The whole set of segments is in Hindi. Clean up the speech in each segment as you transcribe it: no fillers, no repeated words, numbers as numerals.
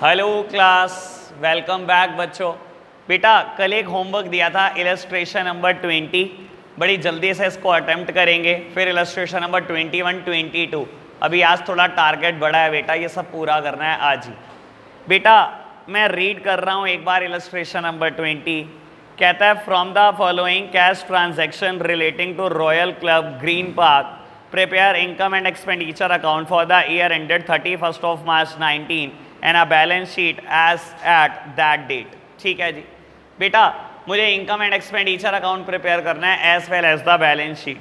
हेलो क्लास, वेलकम बैक बच्चों। बेटा कल एक होमवर्क दिया था इलस्ट्रेशन नंबर 20, बड़ी जल्दी से इसको अटेम्प्ट करेंगे। फिर इलस्ट्रेशन नंबर 21, 22। अभी आज थोड़ा टारगेट बड़ा है बेटा, ये सब पूरा करना है आज ही। बेटा मैं रीड कर रहा हूँ एक बार इलस्ट्रेशन नंबर 20। कहता है from the following cash transaction relating to Royal Club Green Park prepare income and expenditure account for the year ended 31st of March 19 and a balance sheet as at that date. ठीक है जी बेटा, मुझे income and expenditure account prepare करना है as well as the balance sheet.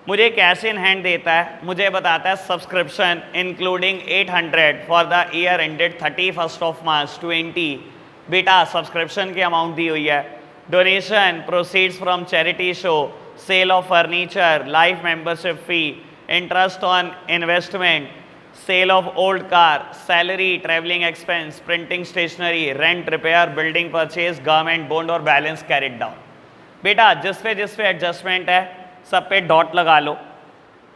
मुझे कैश इन हैंड देता है, मुझे बताता है subscription including 800 for the year ended 31st of March 20। बेटा सब्सक्रिप्शन की अमाउंट दी हुई है। Donation proceeds from charity show, sale of furniture, life membership fee, interest on investment, sale of old car, salary, travelling expense, printing stationery, rent, repair, building purchase, government bond और बैलेंस कैरिड डाउन। बेटा जिस पे एडजस्टमेंट है सब पे डॉट लगा लो।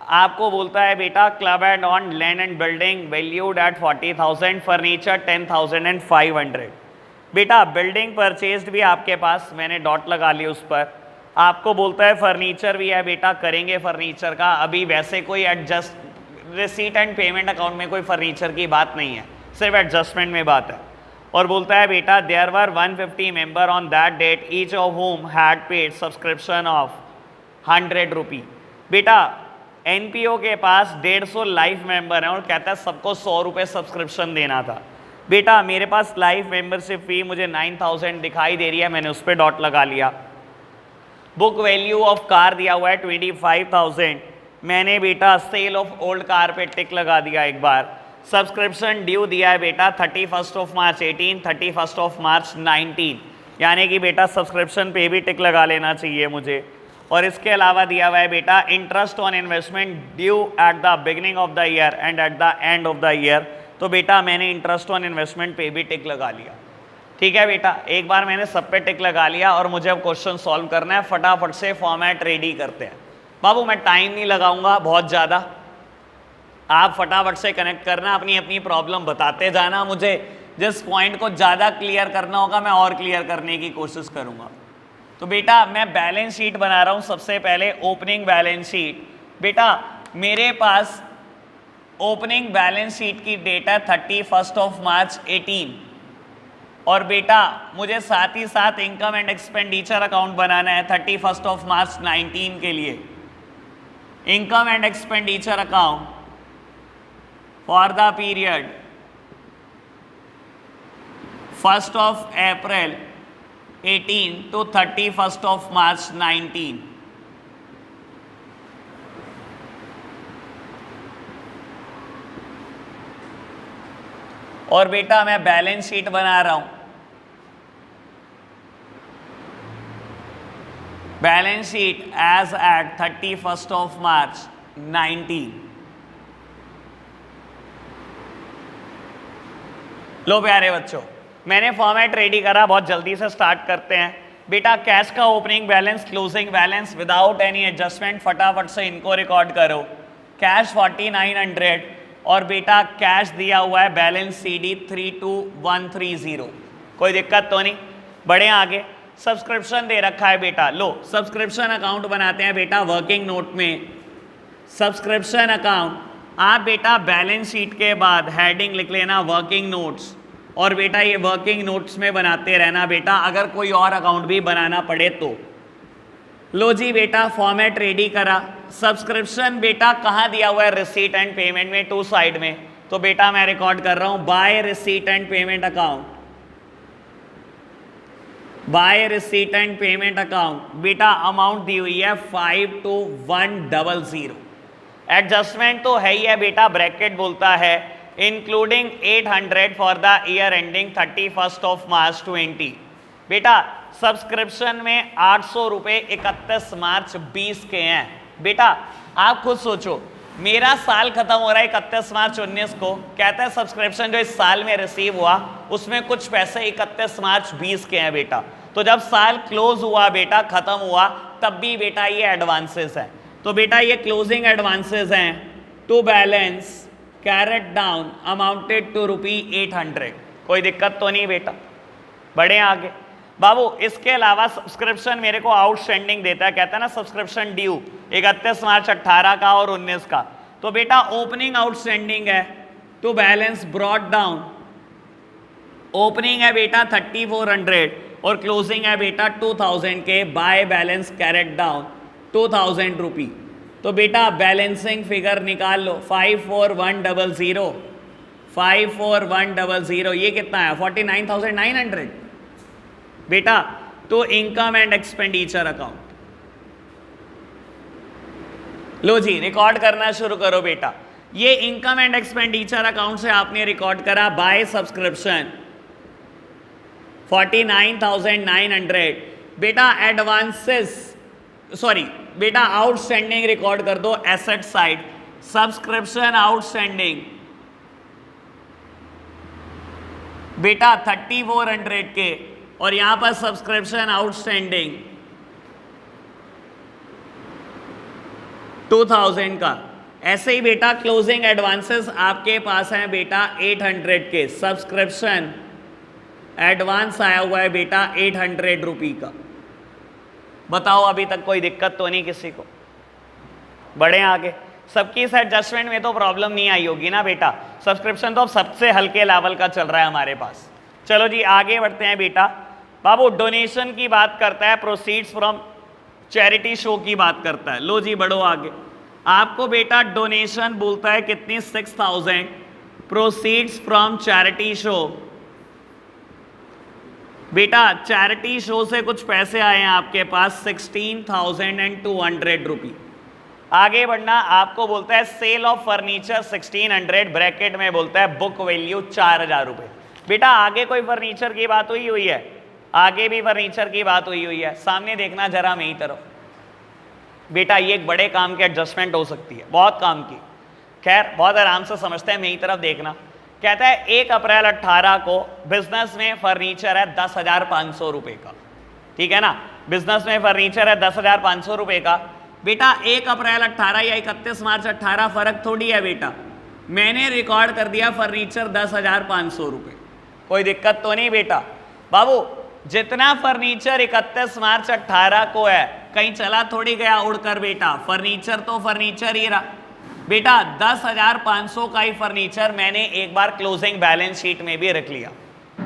आपको बोलता है बेटा club and on land and building valued at 40,000, furniture 10,500। बेटा बिल्डिंग परचेज्ड भी आपके पास, मैंने डॉट लगा ली उस पर। आपको बोलता है फर्नीचर भी है बेटा, करेंगे फर्नीचर का। अभी वैसे कोई adjust receipt and payment account में कोई फर्नीचर की बात नहीं है, सिर्फ एडजस्टमेंट में बात है। और बोलता है बेटा there were 150 member on that date, each of whom had paid subscription of 100 rupee. बेटा एनपीओ के पास 150 लाइफ मेंबर हैं और कहता है सबको 100 रुपये सब्सक्रिप्शन देना था। बेटा मेरे पास लाइफ मेंबरशिप फी मुझे 9,000 दिखाई दे रही है, मैंने उस पर डॉट लगा लिया। बुक वैल्यू ऑफ कार दिया हुआ है 25,000, मैंने बेटा सेल ऑफ ओल्ड कार पे टिक लगा दिया एक बार। सब्सक्रिप्शन ड्यू दिया है बेटा 31st of March 18, 31st of March 19, यानी कि बेटा सब्सक्रिप्शन पे भी टिक लगा लेना चाहिए मुझे। और इसके अलावा दिया हुआ है बेटा interest on investment due eight the beginning of the year and eight the end of the year, तो बेटा मैंने इंटरेस्ट ऑन इन्वेस्टमेंट पे भी टिक लगा लिया। ठीक है बेटा, एक बार मैंने सब पे टिक लगा लिया और मुझे अब क्वेश्चन सॉल्व करना है। फटाफट से फॉर्मेट रेडी करते हैं। बाबू मैं टाइम नहीं लगाऊंगा बहुत ज़्यादा, आप फटाफट से कनेक्ट करना, अपनी अपनी प्रॉब्लम बताते जाना। मुझे जिस पॉइंट को ज़्यादा क्लियर करना होगा मैं और क्लियर करने की कोशिश करूंगा। तो बेटा मैं बैलेंस शीट बना रहा हूँ। सबसे पहले ओपनिंग बैलेंस शीट। बेटा मेरे पास ओपनिंग बैलेंस शीट की डेट है 31st of March 18, और बेटा मुझे साथ ही साथ इनकम एंड एक्सपेंडिचर अकाउंट बनाना है 31st of March 19 के लिए। Income and expenditure account for the period 1st of April 18 to 31st of March 19। और बेटा मैं बैलेंस शीट बना रहा हूं। Balance sheet as at 31st of March 19। लो प्यारे बच्चों, मैंने फॉर्मेट रेडी करा, बहुत जल्दी से स्टार्ट करते हैं। बेटा कैश का opening balance, closing balance without any adjustment, फटाफट से इनको रिकॉर्ड करो। कैश 4900 और बेटा कैश दिया हुआ है बैलेंस CD 32130। कोई दिक्कत तो नहीं, बढ़े आगे। सब्सक्रिप्शन दे रखा है बेटा, लो सब्सक्रिप्शन अकाउंट बनाते हैं बेटा वर्किंग नोट में। सब्सक्रिप्शन अकाउंट, आप बेटा बैलेंस शीट के बाद हेडिंग लिख लेना वर्किंग नोट्स, और बेटा ये वर्किंग नोट्स में बनाते रहना बेटा, अगर कोई और अकाउंट भी बनाना पड़े तो। लो जी बेटा फॉर्मेट रेडी करा। सब्सक्रिप्शन बेटा कहाँ दिया हुआ है, रिसीट एंड पेमेंट में, टू साइड में। तो बेटा मैं रिकॉर्ड कर रहा हूँ by receipt and payment account. By receipt and payment account बेटा अमाउंट दी हुई है 52100। एडजस्टमेंट तो है ही है बेटा, ब्रैकेट बोलता है including 800 for the year ending 31st of March 20। बेटा सब्सक्रिप्शन में 800 रुपये 31 मार्च 20 के हैं। बेटा आप खुद सोचो, मेरा साल खत्म हो रहा है 31 मार्च 19 को, कहता है सब्सक्रिप्शन जो इस साल में रिसीव हुआ उसमें कुछ पैसे 31 मार्च 20 के हैं बेटा। तो जब साल क्लोज हुआ बेटा, खत्म हुआ, तब भी बेटा ये एडवांसेस हैं। तो बेटा ये क्लोजिंग एडवांसेस हैं to balance carried down amounted to ₹800। कोई दिक्कत तो नहीं बेटा, बढ़े आगे। बाबू इसके अलावा सब्सक्रिप्शन मेरे को आउटस्टैंडिंग देता है, कहता है ना सब्सक्रिप्शन ड्यू 31 मार्च 18 का और 19 का, तो बेटा ओपनिंग आउटस्टैंडिंग है तो बैलेंस ब्रॉट डाउन, ओपनिंग है बेटा 3400 और क्लोजिंग है बेटा 2000 के, बाय बैलेंस कैरेट डाउन 2000 रुपी। तो बेटा बैलेंसिंग फिगर निकाल लो 54100, 54100 ये कितना है 49,900 बेटा। तो इनकम एंड एक्सपेंडिचर अकाउंट लो जी, रिकॉर्ड करना शुरू करो बेटा। ये इनकम एंड एक्सपेंडिचर अकाउंट से आपने रिकॉर्ड करा बाय सब्सक्रिप्शन 49,900 बेटा। एडवांसेस सॉरी बेटा आउटस्टैंडिंग रिकॉर्ड कर दो एसेट साइड, सब्सक्रिप्शन आउटस्टैंडिंग बेटा 3400 के, और यहां पर सब्सक्रिप्शन आउटस्टैंडिंग 2000 का। ऐसे ही बेटा क्लोजिंग एडवांसेस आपके पास है बेटा 800 के, सब्सक्रिप्शन एडवांस आया हुआ है बेटा 800 रुपी का। बताओ अभी तक कोई दिक्कत तो नहीं किसी को, बढ़े आगे। सबकी इस एडजस्टमेंट में तो प्रॉब्लम नहीं आई होगी ना बेटा, सब्सक्रिप्शन तो अब सबसे हल्के लेवल का चल रहा है हमारे पास। चलो जी आगे बढ़ते हैं बेटा। बाबू डोनेशन की बात करता है, प्रोसीड्स फ्रॉम चैरिटी शो की बात करता है। लो जी बढ़ो आगे। आपको बेटा डोनेशन बोलता है कितनी 6000, प्रोसीड्स फ्रॉम चैरिटी शो बेटा चैरिटी शो से कुछ पैसे आए हैं आपके पास 16,200 रुपी। आगे बढ़ना, आपको बोलता है सेल ऑफ फर्नीचर 1600 ब्रैकेट में बोलता है बुक वैल्यू 4000 रुपये। बेटा आगे कोई फर्नीचर की बात हुई है, आगे भी फर्नीचर की बात हुई है, सामने देखना जरा मेरी तरफ बेटा। ये एक बड़े काम की एडजस्टमेंट हो सकती है, बहुत काम की, खैर बहुत आराम से समझते हैं, मेरी तरफ देखना। कहता है 1 अप्रैल 18 को बिजनेस में फर्नीचर है 10,500 रुपये का, ठीक है ना, बिजनेस में फर्नीचर है 10,500 रुपये का। बेटा 1 अप्रैल 18 या 31 मार्च 18 फर्क थोड़ी है बेटा, मैंने रिकॉर्ड कर दिया फर्नीचर 10,500 रुपये, कोई दिक्कत तो नहीं बेटा। बाबू जितना फर्नीचर 31 मार्च 18 को है कहीं चला थोड़ी गया उड़कर बेटा, फर्नीचर तो फर्नीचर ही रहा बेटा। 10,500 का ही फर्नीचर मैंने एक बार क्लोजिंग बैलेंस शीट में भी रख लिया,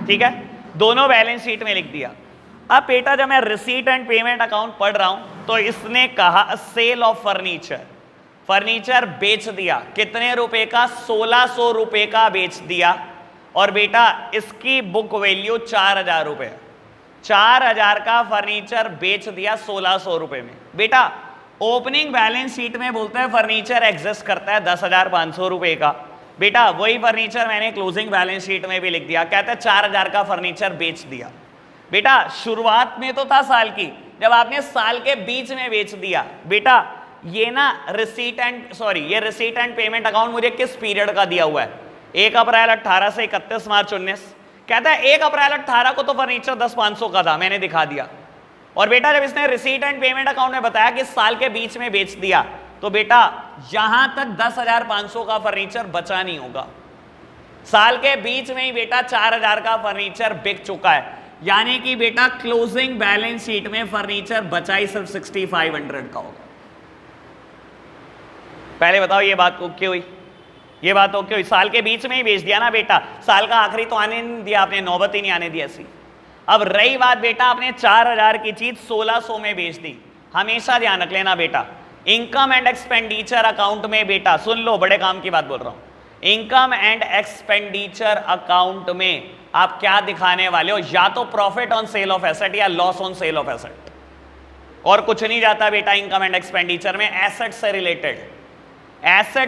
ठीक है, दोनों बैलेंस शीट में लिख दिया। अब बेटा जब मैं रिसीट एंड पेमेंट अकाउंट पढ़ रहा हूं तो इसने कहा सेल ऑफ फर्नीचर, फर्नीचर बेच दिया कितने रुपए का 1600 रुपए का बेच दिया, और बेटा इसकी बुक वैल्यू 4000 रुपए, 4000 का फर्नीचर बेच दिया 1600 रुपए में। बेटा ओपनिंग बैलेंस शीट में बोलता है फर्नीचर एग्जिस्ट करता है 10,500 रुपए का, बेटा वही फर्नीचर मैंने क्लोजिंग बैलेंस शीट में भी लिख दिया, कहता है 4000 का फर्नीचर बेच दिया। बेटा शुरुआत में तो था साल की, जब आपने साल के बीच में बेच दिया बेटा, ये ना रिसीट एंड पेमेंट अकाउंट मुझे किस पीरियड का दिया हुआ है 1 अप्रैल 18 से 31 मार्च 19। कहता है 1 अप्रैल 18 को तो फर्नीचर 10,500 का था, मैंने दिखा दिया, और बेटा जब इसने रिसीट एंड पेमेंट अकाउंट में बताया कि साल के बीच में बेच दिया, तो बेटा यहां तक 10,500 का फर्नीचर बचा नहीं होगा, साल के बीच में ही बेटा 4000 का फर्नीचर बिक चुका है, यानी कि बेटा क्लोजिंग बैलेंस शीट में फर्नीचर बचा ही सिर्फ 6,500 का होगा। पहले बताओ ये बात ओके हुई, ये बात ओके हुई, साल के बीच में ही बेच दिया ना बेटा, साल का आखिरी तो आने नहीं दिया आपने, नौबत ही नहीं आने दी ऐसी। अब रही बात बेटा आपने 4000 की चीज 1600 में बेच दी, हमेशा ध्यान रख लेना बेटा इनकम एंड एक्सपेंडिचर अकाउंट में, बेटा सुन लो बड़े काम की बात बोल रहा हूं, इनकम एंड एक्सपेंडिचर अकाउंट में आप क्या दिखाने वाले हो, या तो profit on sale of asset या loss on sale of asset, और कुछ नहीं जाता बेटा इनकम एंड एक्सपेंडिचर में। एसेट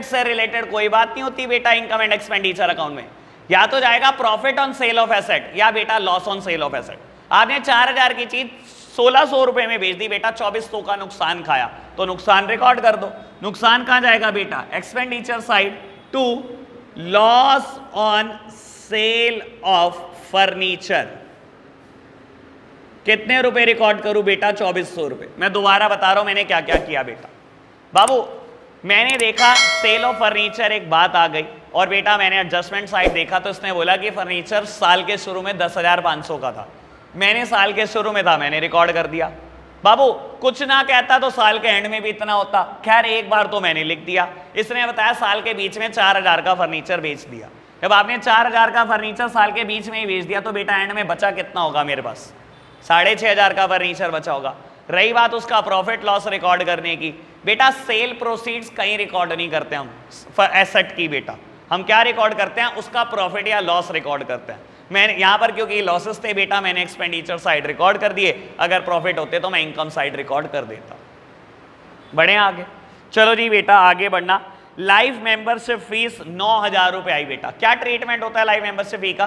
से रिलेटेड कोई बात नहीं होती बेटा इनकम एंड एक्सपेंडिचर अकाउंट में, या तो जाएगा profit on sale of asset या बेटा loss on sale of asset. आपने 4000 की चीज 1600 रुपए में बेच दी बेटा, 2400 का नुकसान खाया, तो नुकसान रिकॉर्ड कर दो। नुकसान कहां जाएगा बेटा, expenditure side to loss on sale of furniture. कितने रुपए रिकॉर्ड करूं बेटा, 2400 रुपए। मैं दोबारा बता रहा हूं मैंने क्या क्या किया बेटा। बाबू मैंने देखा सेल ऑफ फर्नीचर, एक बात आ गई, और बेटा मैंने एडजस्टमेंट साइड देखा तो इसने बोला कि फर्नीचर साल के शुरू में 10,500 का था। मैंने साल के शुरू में था, मैंने रिकॉर्ड कर दिया। बाबू कुछ ना कहता तो साल के एंड में भी इतना होता। खैर एक बार तो मैंने लिख दिया। इसने बताया साल के बीच में 4,000 का फर्नीचर बेच दिया। जब आपने 4,000 का फर्नीचर साल के बीच में ही बेच दिया तो बेटा एंड में बचा कितना होगा मेरे पास? 6,500 का फर्नीचर बचा होगा। रही बात उसका प्रॉफिट लॉस रिकॉर्ड करने की, बेटा सेल प्रोसीड्स कहीं रिकॉर्ड नहीं करते हम एसेट की। बेटा हम क्या रिकॉर्ड करते हैं? उसका प्रॉफिट या लॉस रिकॉर्ड करते हैं। मैंने यहाँ पर क्योंकि लॉसेस थे बेटा मैंने एक्सपेंडिचर साइड रिकॉर्ड कर दिए, अगर प्रॉफिट होते तो मैं इनकम साइड रिकॉर्ड कर देता। बढ़े आगे, चलो जी बेटा आगे बढ़ना। लाइफ मेंबरशिप फीस 9,000 रुपए आई। बेटा क्या ट्रीटमेंट होता है लाइफ मेंबरशिप फी का?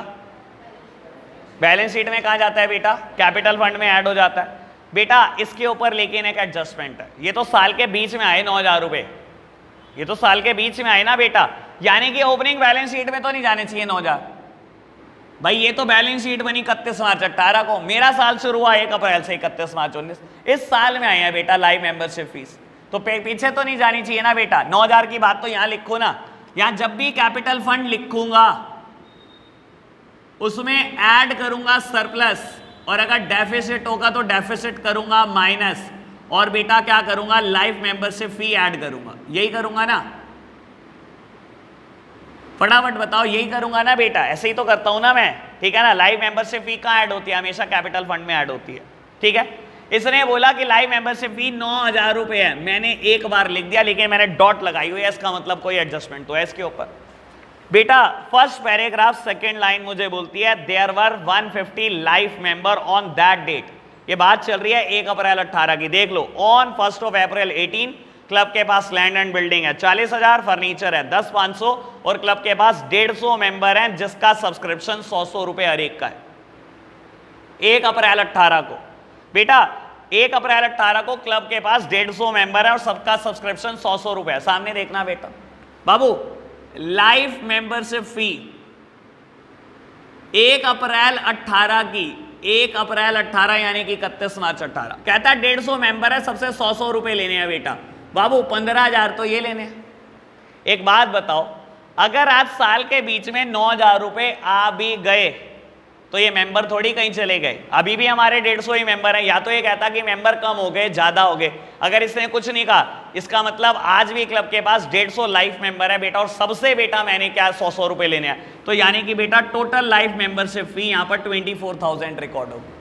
बैलेंस शीट में कहा जाता है बेटा? कैपिटल फंड में ऐड हो जाता है। बेटा इसके ऊपर लेकिन एक एडजस्टमेंट है, ये तो साल के बीच में आए 9,000 रुपए, ये तो साल के बीच में आए ना बेटा, यानी कि ओपनिंग बैलेंस शीट में तो नहीं जाने चाहिए 9,000। भाई ये तो बैलेंस शीट बनी 31 मार्च 18 को, मेरा साल शुरू हुआ 1 अप्रैल से 31 मार्च 19, इस साल में आए हैं बेटा लाइफ मेंबरशिप फीस, तो पीछे तो नहीं जानी चाहिए ना बेटा। 9,000 की बात तो यहां लिखो ना, यहां जब भी कैपिटल फंड लिखूंगा उसमें ऐड करूंगा सरप्लस, और अगर डेफिसिट होगा तो डेफिसिट करूंगा माइनस, और बेटा क्या करूंगा? लाइफ मेंबरशिप फी ऐड करूंगा। यही करूंगा ना? फटाफट बताओ, यही करूंगा ना बेटा? ऐसे ही तो करता हूं ना मैं, ठीक है ना। लाइफ मेंबरशिप फी कहाँ ऐड होती है? हमेशा कैपिटल फंड में ऐड होती है, ठीक है। इसने बोला कि लाइफ मेंबरशिप फी 9,000 रुपए है, मैंने एक बार लिख दिया लेकिन मैंने डॉट लगाई हुई है, इसका मतलब कोई एडजस्टमेंट तो है इसके ऊपर। बेटा फर्स्ट पैराग्राफ सेकंड लाइन मुझे बोलती है there were 150 life member on that date. ये बात चल रही है 1 अप्रैल 18 की, देख लो। ऑन 1 अप्रैल 18 क्लब के पास लैंड एंड बिल्डिंग है 40,000, फर्नीचर है 10,500, और क्लब के पास 150 मेंबर हैं जिसका सब्सक्रिप्शन 100 रुपए हर एक का है। 1 अप्रैल 18 को बेटा, 1 अप्रैल 18 को क्लब के पास 150 मेंबर है और सबका सब्सक्रिप्शन 100 रुपए है। सामने देखना बेटा बाबू, लाइफ मेंबरशिप फी 1 अप्रैल 18 की, 1 अप्रैल 18 यानी कि 31 मार्च 18, कहता है 150 मेंबर है, सबसे 100 रुपए लेने हैं बेटा। बाबू 15,000 तो ये लेने हैं। एक बात बताओ, अगर आज साल के बीच में 9,000 रुपए आ भी गए तो ये मेंबर थोड़ी कहीं चले गए, अभी भी हमारे 150 ही मेंबर हैं। या तो ये कहता कि मेंबर कम हो गए ज्यादा हो गए, अगर इसने कुछ नहीं कहा इसका मतलब आज भी क्लब के पास 150 लाइफ मेंबर है बेटा, और सबसे बेटा मैंने क्या 100 रुपए लेने हैं, तो यानी कि बेटा टोटल लाइफ मेंबरशिप फी यहां पर 24,000 रिकॉर्ड होगी।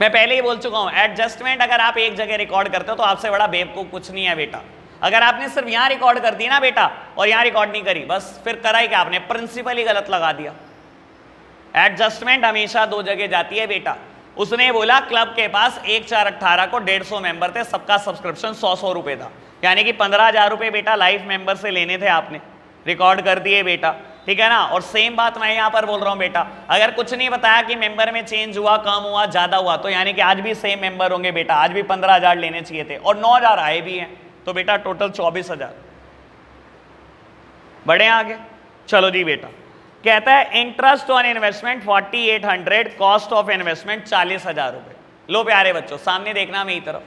मैं पहले ही बोल चुका हूं, एडजस्टमेंट अगर आप एक जगह रिकॉर्ड करते हो तो आपसे बड़ा बेवकूफ कुछ नहीं है बेटा। अगर आपने सिर्फ यहां रिकॉर्ड कर दी ना बेटा और यहां रिकॉर्ड नहीं करी, बस फिर करा ही क्या आपने? प्रिंसिपल ही गलत लगा दिया। एडजस्टमेंट हमेशा 2 जगह जाती है बेटा। उसने बोला क्लब के पास 1/4/18 को 150 मेंबर थे, सबका सब्सक्रिप्शन 100 रुपए था, यानी कि 15,000 रुपए बेटा लाइफ मेंबर से लेने थे, आपने रिकॉर्ड कर दिए बेटा, ठीक है ना। और सेम बात मैं यहां पर बोल रहा हूं बेटा, अगर कुछ नहीं बताया कि मेंबर में चेंज हुआ, कम हुआ, ज्यादा हुआ, तो यानी कि आज भी सेम मेंबर होंगे बेटा, आज भी 15,000 लेने चाहिए थे और 9,000 आए भी हैं, तो बेटा टोटल 24,000। बढ़े आगे, चलो जी बेटा। कहता है interest on investment 4,800, cost of investment 40,000 रुपए। लो प्यारे बच्चों सामने देखना मेरी तरफ,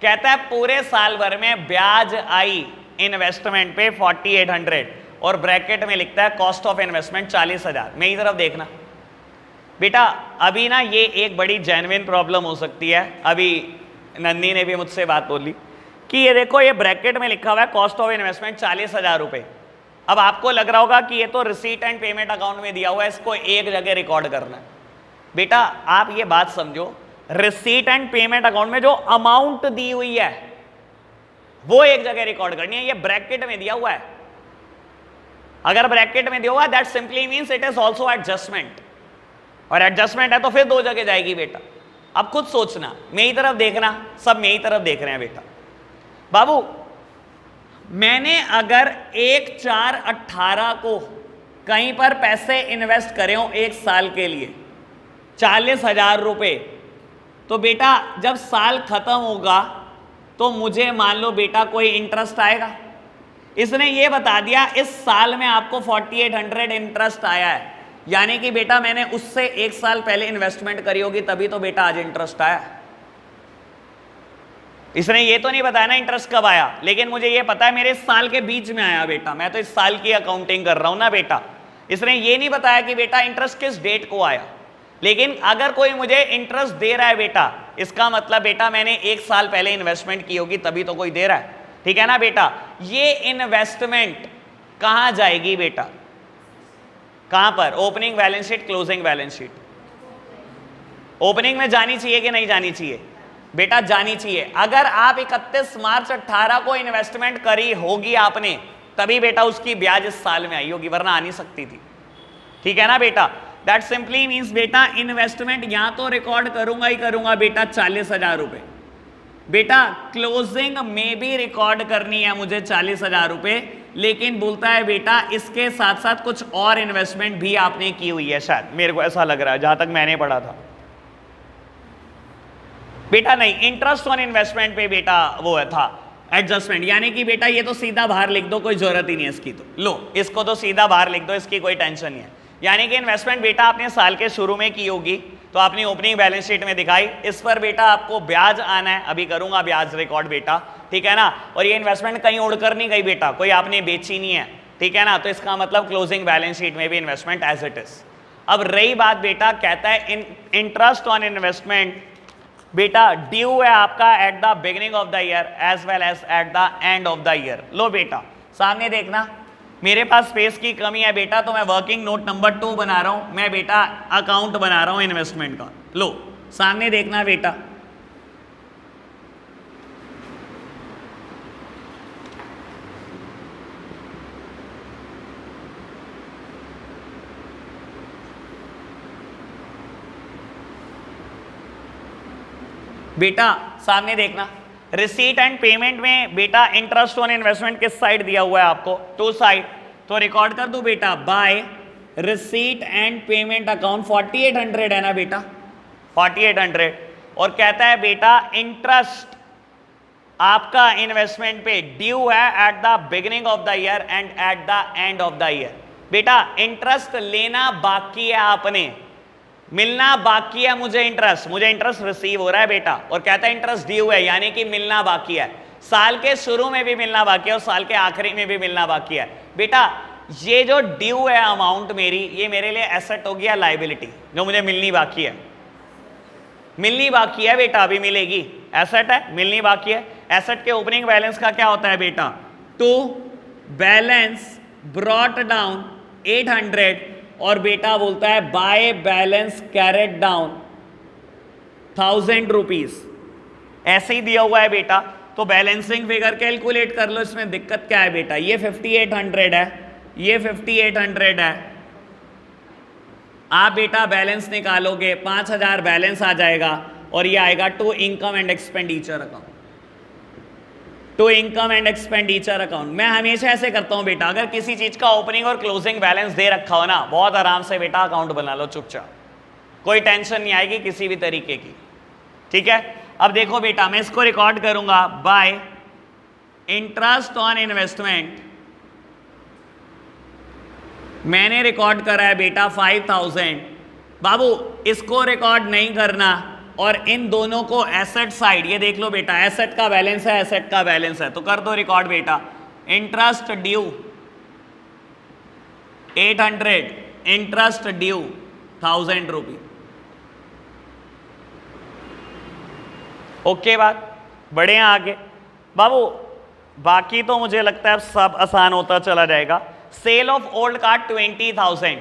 कहता है पूरे साल भर में ब्याज आई इन्वेस्टमेंट पे 4,800 और ब्रैकेट में लिखता है कॉस्ट ऑफ इन्वेस्टमेंट 40,000। मेरी तरफ देखना बेटा, अभी ना ये एक बड़ी जेन्युइन प्रॉब्लम हो सकती है। अभी नंदी ने भी मुझसे बात बोली कि ये देखो ये ब्रैकेट में लिखा हुआ है कॉस्ट ऑफ इन्वेस्टमेंट 40,000 रुपए। अब आपको लग रहा होगा कि ये तो रिसीट एंड पेमेंट अकाउंट में दिया हुआ है, इसको एक जगह रिकॉर्ड करना है। बेटा आप ये बात समझो, रिसीट एंड पेमेंट अकाउंट में जो अमाउंट दी हुई है वो एक जगह रिकॉर्ड करनी है, ये ब्रैकेट में दिया हुआ है। अगर ब्रैकेट में दिया हुआ है that simply means it is also adjustment, और एडजस्टमेंट है तो फिर 2 जगह जाएगी बेटा। अब खुद सोचना, मेरी तरफ देखना, सब मेरी तरफ देख रहे हैं बेटा। बाबू मैंने अगर 1/4/18 को कहीं पर पैसे इन्वेस्ट करे हो 1 साल के लिए 40,000 रुपए, तो बेटा जब साल खत्म होगा तो मुझे मान लो बेटा कोई इंटरेस्ट आएगा। इसने ये बता दिया इस साल में आपको 4,800 इंटरेस्ट आया है, यानी कि बेटा मैंने उससे 1 साल पहले इन्वेस्टमेंट करी होगी तभी तो बेटा आज इंटरेस्ट आया। इसने ये तो नहीं बताया ना इंटरेस्ट कब आया, लेकिन मुझे ये पता है मेरे इस साल के बीच में आया बेटा, मैं तो इस साल की अकाउंटिंग कर रहा हूं ना बेटा। इसने ये नहीं बताया कि बेटा इंटरेस्ट किस डेट को आया, लेकिन अगर कोई मुझे इंटरेस्ट दे रहा है बेटा, इसका मतलब बेटा मैंने 1 साल पहले इन्वेस्टमेंट की होगी तभी तो कोई दे रहा है, ठीक है ना बेटा। ये इन्वेस्टमेंट कहां जाएगी बेटा, कहां पर? Opening balance sheet, closing balance sheet. Opening में जानी चाहिए कि नहीं जानी चाहिए बेटा? जानी चाहिए। अगर आप 31 मार्च 18 को इन्वेस्टमेंट करी होगी आपने, तभी बेटा उसकी ब्याज इस साल में आई होगी, वरना आ नहीं सकती थी, ठीक है ना बेटा। दैट सिंपली मीन्स बेटा इन्वेस्टमेंट यहां तो रिकॉर्ड करूंगा ही करूंगा बेटा 40,000 रुपए, बेटा क्लोजिंग में भी रिकॉर्ड करनी है मुझे 40,000 रुपए, लेकिन बोलता है बेटा इसके साथ साथ कुछ और इन्वेस्टमेंट भी आपने की हुई है, शायद मेरे को ऐसा लग रहा है जहां तक मैंने पढ़ा था बेटा। नहीं, इंटरेस्ट ऑन इन्वेस्टमेंट पे बेटा वो है था एडजस्टमेंट, यानी कि बेटा ये तो सीधा बाहर लिख दो, कोई जरूरत ही नहीं है इसकी, तो लो इसको तो सीधा बाहर लिख दो, इसकी कोई टेंशन नहीं है। यानी कि इन्वेस्टमेंट बेटा आपने साल के शुरू में की होगी, तो आपने ओपनिंग बैलेंस शीट में दिखाई, इस पर बेटा आपको ब्याज आना है, अभी करूंगा ब्याज रिकॉर्ड बेटा, ठीक है ना। और ये इन्वेस्टमेंट कहीं उड़कर नहीं गई बेटा, कोई आपने बेची नहीं है, ठीक है ना। तो इसका मतलब क्लोजिंग बैलेंस शीट में भी इन्वेस्टमेंट एज इट इज। अब रही बात बेटा, कहता है इंटरेस्ट ऑन इन्वेस्टमेंट बेटा ड्यू है आपका at the beginning of the year as well as at the end of the year. लो बेटा सामने देखना, मेरे पास स्पेस की कमी है बेटा, तो मैं वर्किंग नोट नंबर 2 बना रहा हूं, मैं बेटा अकाउंट बना रहा हूं इन्वेस्टमेंट का। लो सामने देखना बेटा, बेटा सामने देखना, रिसीट एंड पेमेंट में बेटा इंटरेस्ट ऑन इन्वेस्टमेंट किस साइड दिया हुआ है आपको? 2 साइड, तो रिकॉर्ड कर दो बेटा by receipt and payment account 4800 है ना बेटा, 4800। और कहता है बेटा इंटरेस्ट आपका इन्वेस्टमेंट पे ड्यू है eight the beginning of the year and eight the end of the year. बेटा इंटरेस्ट लेना बाकी है आपने, मिलना बाकी है मुझे इंटरेस्ट रिसीव हो रहा है बेटा, और कहता है इंटरेस्ट ड्यू है, यानी कि मिलना बाकी है। साल के शुरू में भी मिलना बाकी है और साल के आखिरी में भी मिलना बाकी है बेटा। ये जो ड्यू है अमाउंट मेरी, ये मेरे लिए एसेट हो गया, लायबिलिटी जो मुझे मिलनी बाकी है, मिलनी बाकी है बेटा, अभी मिलेगी, एसेट है, मिलनी बाकी है। एसेट के ओपनिंग बैलेंस का क्या होता है बेटा? टू बैलेंस ब्रॉट डाउन 800, और बेटा बोलता है bye balance carried down 1000 rupees, ऐसे ही दिया हुआ है बेटा। तो बैलेंसिंग फिगर कैलकुलेट कर लो, इसमें दिक्कत क्या है बेटा? ये 5800 है, ये 5800 है, आप बेटा बैलेंस निकालोगे 5000 बैलेंस आ जाएगा, और ये आएगा to income and expenditure account, to income and expenditure account. मैं हमेशा ऐसे करता हूं बेटा, अगर किसी चीज का ओपनिंग और क्लोजिंग बैलेंस दे रखा हो ना, बहुत आराम से बेटा अकाउंट बना लो चुपचाप, कोई टेंशन नहीं आएगी किसी भी तरीके की, ठीक है। अब देखो बेटा मैं इसको रिकॉर्ड करूंगा बाय इंटरेस्ट ऑन इन्वेस्टमेंट, मैंने रिकॉर्ड करा है बेटा 5000। बाबू इसको रिकॉर्ड नहीं करना, और इन दोनों को एसेट साइड, ये देख लो बेटा एसेट का बैलेंस है, एसेट का बैलेंस है, तो कर दो रिकॉर्ड बेटा। इंटरेस्ट ड्यू 800, इंटरेस्ट ड्यू 1000 रुपी। ओके बात, बढ़े हैं आगे बाबू। बाकी तो मुझे लगता है सब आसान होता चला जाएगा। सेल ऑफ ओल्ड कार 20,000,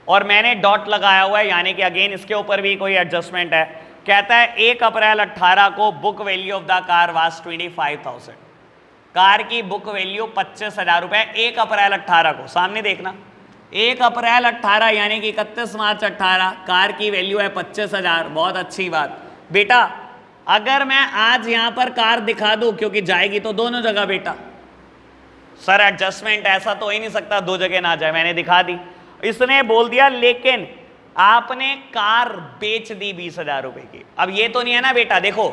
और मैंने डॉट लगाया हुआ है, यानी कि अगेन इसके ऊपर भी कोई एडजस्टमेंट है। कहता है 1 अप्रैल 18 को book value of the car was 25,000, car की बुक वैल्यू 25,000 रुपए 1 अप्रैल 18 को। सामने देखना 1 अप्रैल 18 यानी कि 31 मार्च 18, कार की वैल्यू है 25,000। बहुत अच्छी बात बेटा, अगर मैं आज यहां पर कार दिखा दूं, क्योंकि जाएगी तो दोनों जगह बेटा, सर एडजस्टमेंट ऐसा तो हो ही नहीं सकता 2 जगह ना जाए, मैंने दिखा दी। इसने बोल दिया लेकिन आपने कार बेच दी 20,000 रुपए की। अब ये तो नहीं है ना बेटा, देखो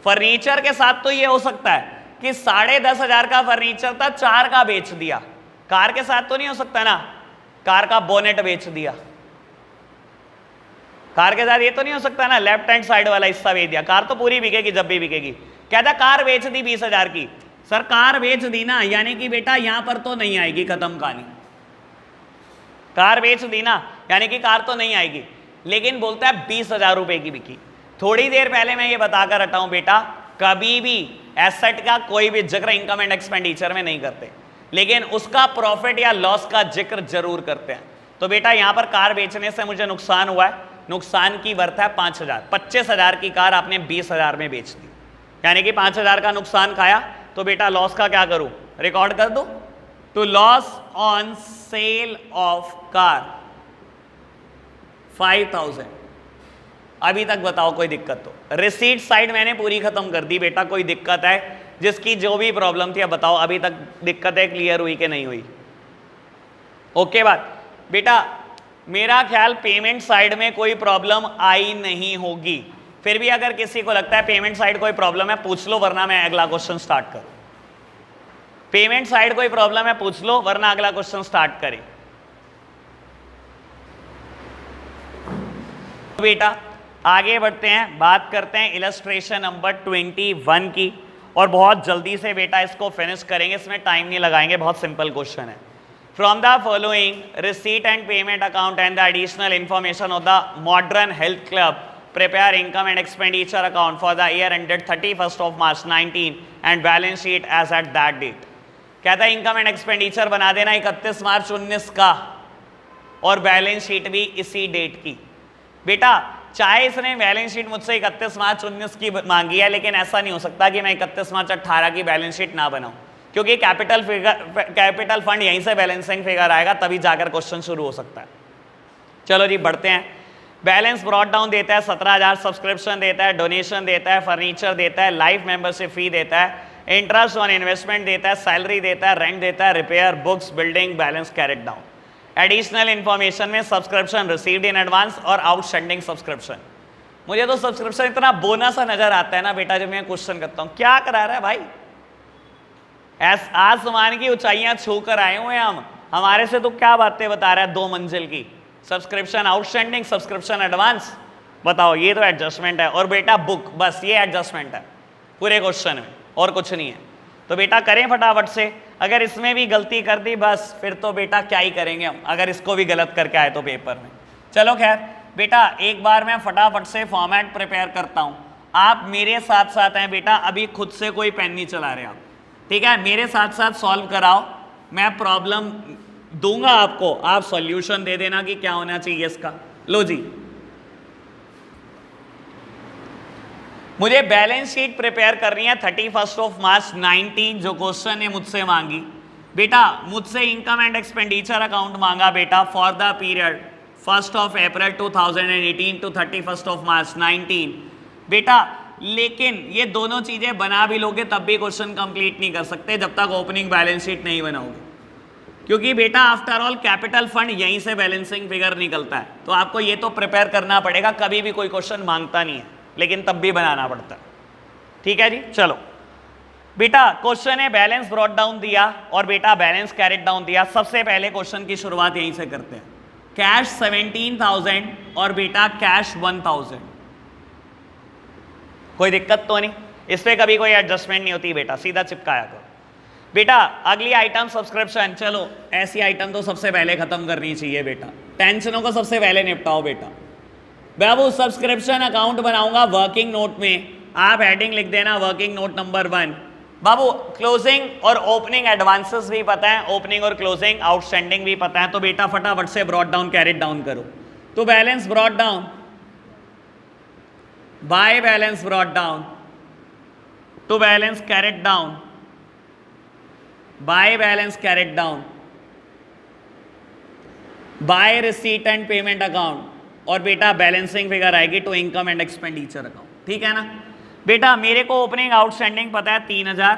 फर्नीचर के साथ तो ये हो सकता है कि 10,500 का फर्नीचर था, 4 का बेच दिया, कार के साथ तो नहीं हो सकता ना, कार का बोनेट बेच दिया, कार के साथ ये तो नहीं हो सकता ना लेफ्ट हैंड साइड वाला हिस्सा बेच दिया, कार तो पूरी बिकेगी जब भी बिकेगी। कहता कार बेच दी 20,000 की, सर कार बेच दी ना, यानी कि बेटा यहां पर तो नहीं आएगी, खत्म कहानी। कार बेच दी ना यानी कि कार तो नहीं आएगी, लेकिन बोलता है 20,000 रुपए की बिकी। थोड़ी देर पहले मैं ये बताकर हटा हूं बेटा, कभी भी एसेट का कोई भी जिक्र इनकम एंड एक्सपेंडिचर में नहीं करते, लेकिन उसका प्रॉफिट या लॉस का जिक्र जरूर करते हैं। तो बेटा यहां पर कार बेचने से मुझे नुकसान हुआ है, नुकसान की वर्थ है 5,000। 25,000 की कार आपने 20,000 में बेच दी, यानी कि 5,000 का नुकसान खाया। तो बेटा लॉस का क्या करूं, रिकॉर्ड कर दो। तो loss on sale of car 5,000। अभी तक बताओ कोई दिक्कत? तो रिसीट साइड मैंने पूरी खत्म कर दी बेटा, कोई दिक्कत है? जिसकी जो भी प्रॉब्लम थी अब बताओ, अभी तक दिक्कतें क्लियर हुई कि नहीं हुई? ओके बात बेटा, मेरा ख्याल पेमेंट साइड में कोई प्रॉब्लम आई नहीं होगी। फिर भी अगर किसी को लगता है पेमेंट साइड कोई प्रॉब्लम है पूछ लो, वरना मैं अगला क्वेश्चन स्टार्ट करूं। पेमेंट साइड कोई प्रॉब्लम है पूछ लो, वरना अगला क्वेश्चन स्टार्ट करें। बेटा आगे बढ़ते हैं, बात करते हैं इलस्ट्रेशन नंबर 21 की, और बहुत जल्दी से बेटा इसको फिनिश करेंगे, इसमें टाइम नहीं लगाएंगे, बहुत सिंपल क्वेश्चन है। From the following receipt and payment account and the additional information of the modern health club prepare income and expenditure account for the year ended 31st of March 19 and balance sheet as at that date। कहता है इनकम एंड एक्सपेंडिचर बना देना 31 मार्च 19 का, और बैलेंस शीट भी इसी डेट की। बेटा चाहे इसने बैलेंस शीट मुझसे 31 मार्च 19 की मांगी है, लेकिन ऐसा नहीं हो सकता कि मैं 31 मार्च 18 की बैलेंस शीट ना बनाऊं, क्योंकि कैपिटल फंड यहीं से बैलेंसिंग फिगर आएगा, तभी जाकर क्वेश्चन शुरू हो सकता है। चलो जी बढ़ते हैं। बैलेंस ब्रॉट डाउन देता है 17,000, सब्सक्रिप्शन देता है, डोनेशन देता है, फर्नीचर देता है, लाइफ मेंबरशिप फी देता है, इंटरेस्ट ऑन इन्वेस्टमेंट देता है, सैलरी देता है, रेंट देता है, repair, books, building, balance carried down. Additional information में सब्सक्रिप्शन रिसीव्ड इन एडवांस और आउटस्टैंडिंग सब्सक्रिप्शन। मुझे तो सब्सक्रिप्शन इतना बोनस सा नजर आता है ना बेटा, जब मैं क्वेश्चन करता हूँ क्या करा रहा है भाई, आसमान की ऊंचाइयां छू कर आए हुए हम, हमारे से तो क्या बातें बता रहा है 2 मंजिल की। सब्सक्रिप्शन आउटस्टैंडिंग, सब्सक्रिप्शन एडवांस, बताओ ये तो एडजस्टमेंट है। और बेटा बुक, बस ये एडजस्टमेंट है पूरे क्वेश्चन में, और कुछ नहीं है। तो बेटा करें फटाफट से, अगर इसमें भी गलती कर दी बस फिर तो बेटा क्या ही करेंगे हम, अगर इसको भी गलत करके आए तो पेपर में। चलो खैर बेटा एक बार मैं फटाफट से फॉर्मेट प्रिपेयर करता हूँ, आप मेरे साथ साथ हैं बेटा, अभी खुद से कोई पेन नहीं चला रहे आप, ठीक है? मेरे साथ साथ सॉल्व कराओ, मैं प्रॉब्लम दूंगा आपको, आप सॉल्यूशन दे देना कि क्या होना चाहिए इसका। लो जी, मुझे बैलेंस शीट प्रिपेयर करनी है 31 ऑफ मार्च 19, जो क्वेश्चन ने मुझसे मांगी। बेटा मुझसे इनकम एंड एक्सपेंडिचर अकाउंट मांगा बेटा for the period 1 of April 2018 to 31 of March 19। बेटा लेकिन ये दोनों चीजें बना भी लोगे तब भी क्वेश्चन कंप्लीट नहीं कर सकते जब तक ओपनिंग बैलेंस शीट नहीं बनाओगे, क्योंकि बेटा आफ्टर ऑल कैपिटल फंड यहीं से बैलेंसिंग फिगर निकलता है। तो आपको ये तो प्रिपेयर करना पड़ेगा, कभी भी कोई क्वेश्चन मांगता नहीं है लेकिन तब भी बनाना पड़ता है, ठीक है जी। चलो बेटा क्वेश्चन है बैलेंस ब्रॉट डाउन दिया और बेटा बैलेंस कैरेट डाउन दिया। सबसे पहले क्वेश्चन की शुरुआत यहीं से करते हैं। कैश 17,000 और बेटा कैश 1,000, कोई दिक्कत तो नहीं, इस पर कभी कोई एडजस्टमेंट नहीं होती बेटा, सीधा चिपकाया करो। बेटा अगली आइटम सब्सक्रिप्शन, चलो ऐसी आइटम तो सबसे पहले खत्म करनी चाहिए बेटा, टेंशनों को सबसे पहले निपटाओ बेटा। बाबू सब्सक्रिप्शन अकाउंट बनाऊंगा वर्किंग नोट में, आप हेडिंग लिख देना वर्किंग नोट नंबर 1। बाबू क्लोजिंग और ओपनिंग एडवांसेस भी पता है, ओपनिंग और क्लोजिंग आउटस्टैंडिंग भी पता है, तो बेटा फटाफट से ब्रॉट डाउन कैरेट डाउन करो। तो balance brought down by balance brought down to balance carried down by balance carried down by receipt and payment account, और बेटा बैलेंसिंग फिगर आएगी to income and expenditure account, ठीक है ना बेटा। मेरे को ओपनिंग आउटस्टैंडिंग पता है 3,000,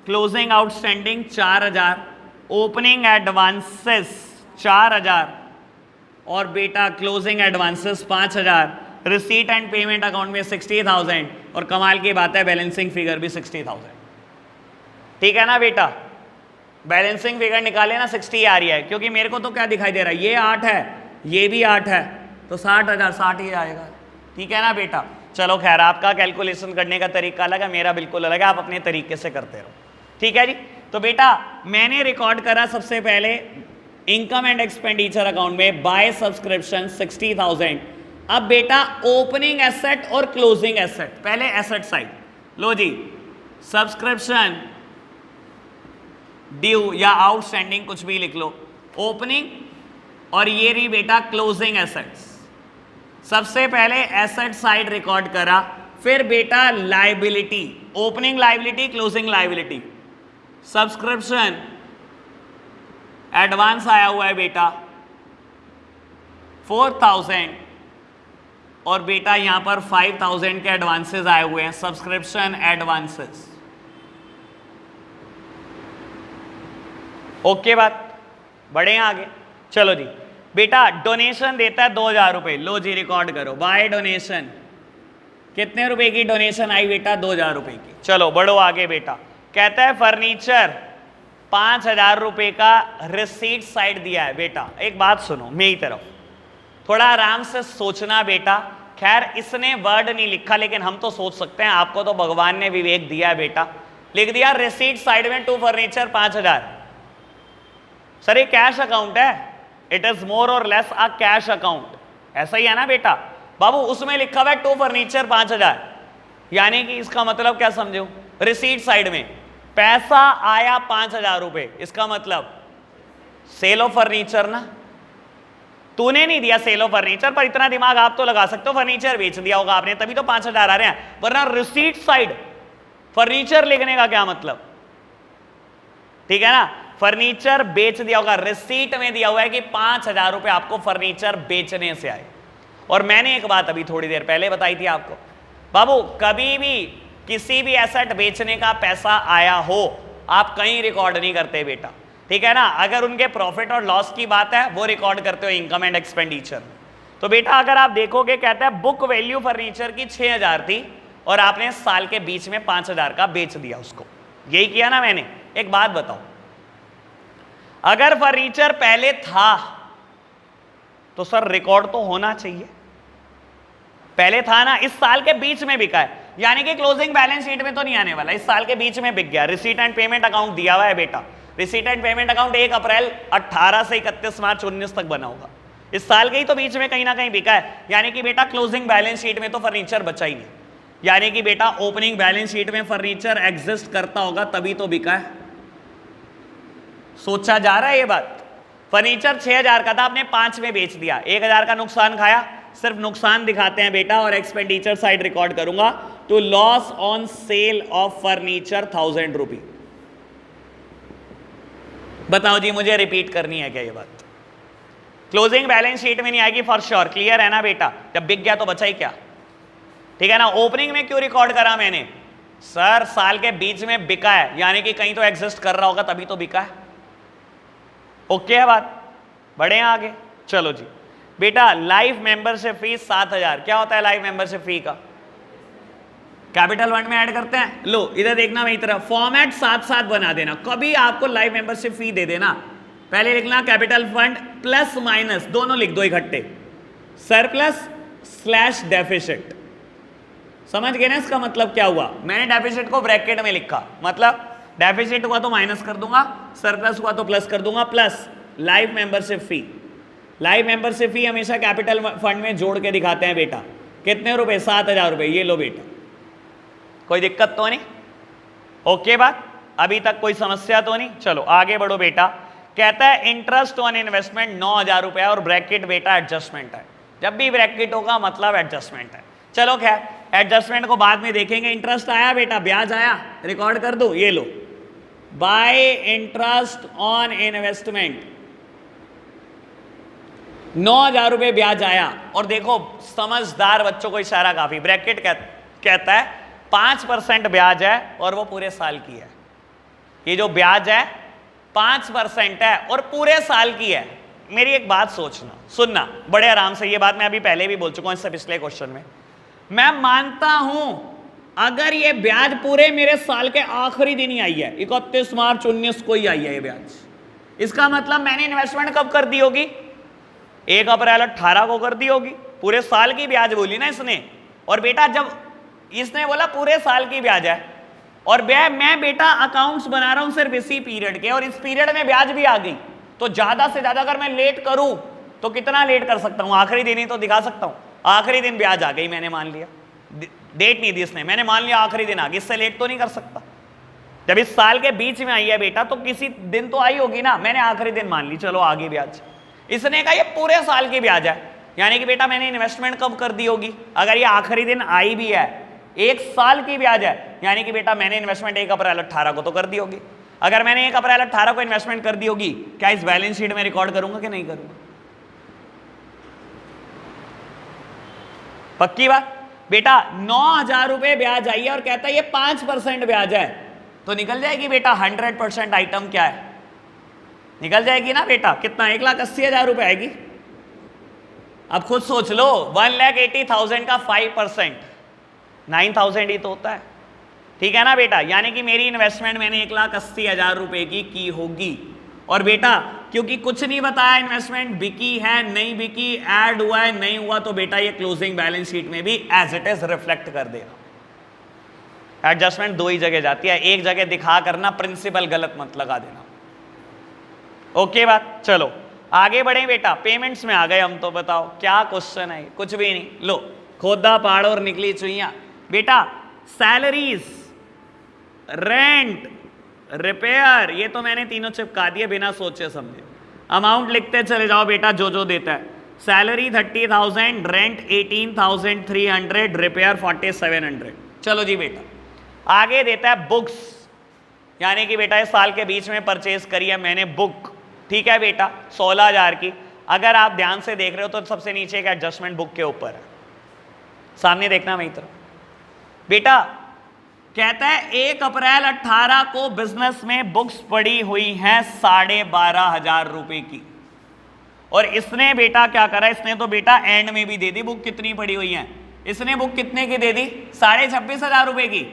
क्लोजिंग आउटस्टैंडिंग 4,000, ओपनिंग एडवांसेस 4,000 और बेटा closing advances 5,000, receipt and payment account में 60,000 और कमाल की बात है बैलेंसिंग फिगर भी 60,000, ठीक है ना बेटा। बैलेंसिंग फिगर निकाले ना 60 आ रही है, क्योंकि मेरे को तो क्या दिखाई दे रहा है, ये 8 है, ये भी 8 है, तो 60,000 60 ही आएगा, ठीक है ना बेटा। चलो खैर, आपका कैलकुलेशन करने का तरीका अलग है, मेरा बिल्कुल अलग है, आप अपने तरीके से करते रहो, ठीक है जी। तो बेटा मैंने रिकॉर्ड करा सबसे पहले इनकम एंड एक्सपेंडिचर अकाउंट में बाय सब्सक्रिप्शन 60,000। अब बेटा ओपनिंग एसेट और क्लोजिंग एसेट, पहले एसेट साइड लो जी, सब्सक्रिप्शन ड्यू या आउटस्टैंडिंग कुछ भी लिख लो, ओपनिंग, और ये रही बेटा क्लोजिंग एसेट्स। सबसे पहले एसेट साइड रिकॉर्ड करा, फिर बेटा liability, opening liability, closing liability. Subscription advance आया हुआ है बेटा 4,000, और बेटा यहां पर 5,000 के एडवांसेस आए हुए हैं, सब्सक्रिप्शन एडवांसेस। ओके बात, बढ़े आगे। चलो जी बेटा डोनेशन देता है 2,000 रुपए, लो जी रिकॉर्ड करो, बाय डोनेशन कितने रुपए की डोनेशन आई बेटा, 2,000 रुपए की। चलो बढ़ो आगे बेटा, कहता है फर्नीचर 5,000 रुपए का रिसीट साइड दिया है। बेटा एक बात सुनो मेरी तरफ, थोड़ा आराम से सोचना बेटा। खैर इसने वर्ड नहीं लिखा, लेकिन हम तो सोच सकते हैं, आपको तो भगवान ने विवेक दिया है बेटा। लिख दिया रिसीट साइड में टू फर्नीचर 5,000। सर ये कैश अकाउंट है, इट इज मोर और लेस अ कैश अकाउंट, ऐसा ही है ना बेटा बाबू। उसमें लिखा हुआ है टू फर्नीचर 5,000, यानी कि इसका मतलब क्या समझो, रिसीट साइड में पैसा आया 5,000 रुपए, इसका मतलब सेल ऑफ फर्नीचर ना। तूने नहीं दिया सेल ऑफ फर्नीचर, पर इतना दिमाग आप तो लगा सकते हो, फर्नीचर बेच दिया होगा आपने, तभी तो 5,000 आ रहे हैं। वरना रिसीट साइड फर्नीचर लिखने का क्या मतलब, ठीक है ना। फर्नीचर बेच दिया होगा, रिसीट में दिया हुआ है कि 5,000 रुपए आपको फर्नीचर बेचने से आए। और मैंने एक बात अभी थोड़ी देर पहले बताई थी आपको बाबू, कभी भी किसी भी एसेट बेचने का पैसा आया हो आप कहीं रिकॉर्ड नहीं करते बेटा, ठीक है ना। अगर उनके प्रॉफिट और लॉस की बात है वो रिकॉर्ड करते हो इनकम एंड एक्सपेंडिचर। तो बेटा अगर आप देखोगे, कहता है बुक वैल्यू फर्नीचर की 6,000 थी और आपने साल के बीच में 5,000 का बेच दिया उसको, यही किया ना मैंने। एक बात बताओ, अगर फर्नीचर पहले था तो सर रिकॉर्ड तो होना चाहिए, पहले था ना, इस साल के बीच में बिका है, यानी कि क्लोजिंग बैलेंस शीट में तो नहीं आने वाला, इस साल के बीच में बिक गया। रिसीट एंड पेमेंट अकाउंट दिया हुआ है बेटा, रिसीट एंड पेमेंट अकाउंट 1 अप्रैल 18 से 31 मार्च 19 तक बना होगा, इस साल के ही तो बीच में कहीं ना कहीं बिका है, यानी कि बेटा क्लोजिंग बैलेंस शीट में तो फर्नीचर बचा ही नहीं, यानी कि बेटा ओपनिंग बैलेंस शीट में फर्नीचर एग्जिस्ट करता होगा तभी तो बिका है। सोचा जा रहा है ये बात। फर्नीचर 6,000 का था, आपने 5 में बेच दिया, 1,000 का नुकसान खाया, सिर्फ नुकसान दिखाते हैं बेटा, और एक्सपेंडिचर साइड रिकॉर्ड करूंगा to loss on sale of furniture 1,000 rupee. बताओ जी मुझे रिपीट करनी है क्या ये बात, क्लोजिंग बैलेंस शीट में नहीं आएगी फॉर श्योर, क्लियर है ना बेटा। जब बिक गया तो बचा ही क्या, ठीक है ना। ओपनिंग में क्यों रिकॉर्ड करा मैंने, सर साल के बीच में बिका है, यानी कि कहीं तो एग्जिस्ट कर रहा होगा तभी तो बिका है। ओके है बात, बढ़े आगे। चलो जी बेटा लाइफ मेंबरशिप फीस 7,000, क्या होता है लाइफ मेंबरशिप फी का, कैपिटल फंड में ऐड करते हैं। लो इधर देखना मेरी तरफ, फॉर्मेट साथ साथ बना देना, कभी आपको लाइफ मेंबरशिप फी दे देना पहले लिखना कैपिटल फंड प्लस माइनस दोनों लिख दो इकट्ठे, सरप्लस स्लैश डेफिसिट। समझ गए ना इसका मतलब क्या हुआ, मैंने डेफिसिट को ब्रैकेट में लिखा, मतलब डेफिसिट हुआ तो माइनस कर दूंगा, सरप्लस हुआ तो प्लस कर दूंगा, प्लस लाइफ मेंबरशिप फी। लाइफ मेंबरशिप फी हमेशा कैपिटल फंड में जोड़ के दिखाते हैं बेटा, कितने रुपए, 7,000 रुपए, ये लो बेटा, कोई दिक्कत तो नहीं। ओके बात, अभी तक कोई समस्या तो नहीं। चलो आगे बढ़ो बेटा, कहता है इंटरेस्ट ऑन इन्वेस्टमेंट 9,000 रुपए और ब्रैकेट बेटा एडजस्टमेंट है, जब भी ब्रैकेट होगा मतलब एडजस्टमेंट है। चलो खैर एडजस्टमेंट को बाद में देखेंगे। इंटरेस्ट आया बेटा, ब्याज आया, रिकॉर्ड कर दो, ये लो, बाय इंटरेस्ट ऑन इन्वेस्टमेंट 9,000 रुपए ब्याज आया। और देखो समझदार बच्चों को इशारा काफी, ब्रैकेट कहता है 5% ब्याज है और वो पूरे साल की है। ये जो ब्याज है 5% है और पूरे साल की है। मेरी एक बात सोचना, सुनना बड़े आराम से, ये बात मैं अभी पहले भी बोल चुका हूं इससे पिछले क्वेश्चन में। मैं मानता हूं अगर ये ब्याज पूरे मेरे साल के आखिरी दिन ही आई है, 31 मार्च 19 को ही आई है ये ब्याज, इसका मतलब मैंने इन्वेस्टमेंट कब कर दी होगी, 1 अप्रैल 18 को कर दी होगी, पूरे साल की ब्याज बोली ना इसने। और बेटा जब इसने बोला पूरे साल की ब्याज है, और मैं बेटा अकाउंट्स बना रहा हूं सिर्फ इसी पीरियड के, और इस पीरियड में ब्याज भी आ गई, तो ज्यादा से ज्यादा अगर मैं लेट करूं तो कितना लेट कर सकता हूं? आखिरी दिन ही तो दिखा सकता हूं। आखिरी दिन ब्याज आ गई, मैंने मान लिया, डेट नहीं दी इसने, मैंने मान लिया आखिरी दिन आ गई, इससे लेट तो नहीं कर सकता। जब इस साल के बीच में आई है बेटा तो किसी दिन तो आई होगी ना, मैंने आखिरी दिन मान ली, चलो आगे ब्याज। इसने कहा ये पूरे साल की ब्याज है, यानी कि बेटा मैंने इन्वेस्टमेंट कब कर दी होगी? अगर ये आखिरी दिन आई भी है, 1 साल की ब्याज है, यानी कि बेटा मैंने इन्वेस्टमेंट 1 अप्रैल 18 को तो कर दी होगी। अगर मैंने 1 अप्रैल 18 को इन्वेस्टमेंट कर दी होगी, क्या इस बैलेंस शीट में रिकॉर्ड करूंगा कि नहीं करूंगा? पक्की बात। बेटा 9,000 रुपए ब्याज आई है और कहता है ये 5% ब्याज है, तो निकल जाएगी बेटा 100% आइटम क्या है? निकल जाएगी ना बेटा। कितना? 1,80,000 रुपए आएगी। अब खुद सोच लो, 1,80,000 का 5% 9,000 ही तो होता है, ठीक है ना बेटा। यानी कि मेरी इन्वेस्टमेंट मैंने 1,80,000 रुपए की होगी। और बेटा क्योंकि कुछ नहीं बताया इन्वेस्टमेंट बिकी है नहीं बिकी, ऐड हुआ है नहीं हुआ, तो बेटा ये क्लोजिंग बैलेंस शीट में भी एज इट इज रिफ्लेक्ट कर देगा। एडजस्टमेंट 2 ही जगह जाती है, एक जगह दिखा करना, प्रिंसिपल गलत मत लगा देना। ओके बात। चलो आगे बढ़े बेटा, पेमेंट्स में आ गए हम, तो बताओ क्या क्वेश्चन है? कुछ भी नहीं, लो खोदा पहाड़ और निकली चुईया। बेटा सैलरीज, रेंट, रिपेयर, ये तो मैंने तीनों चिपका दिए बिना सोचे समझे। अमाउंट लिखते चले जाओ बेटा जो जो देता है। Salary 30,000, rent 18,300, repair 4,700। चलो जी बेटा आगे देता है बुक्स, यानी कि बेटा इस साल के बीच में परचेज करी है मैंने बुक, ठीक है बेटा 16,000 की। अगर आप ध्यान से देख रहे हो तो सबसे नीचे एक एडजस्टमेंट बुक के ऊपर है, सामने देखना मेरी तरफ। बेटा कहता है 1 अप्रैल 18 को बिजनेस में बुक्स पड़ी हुई हैं 12,500 रुपए की, और इसने बेटा क्या करा? इसने तो बेटा एंड में भी दे दी बुक कितनी पड़ी हुई है। इसने बुक कितने की दे दी? 26,500 रुपए की।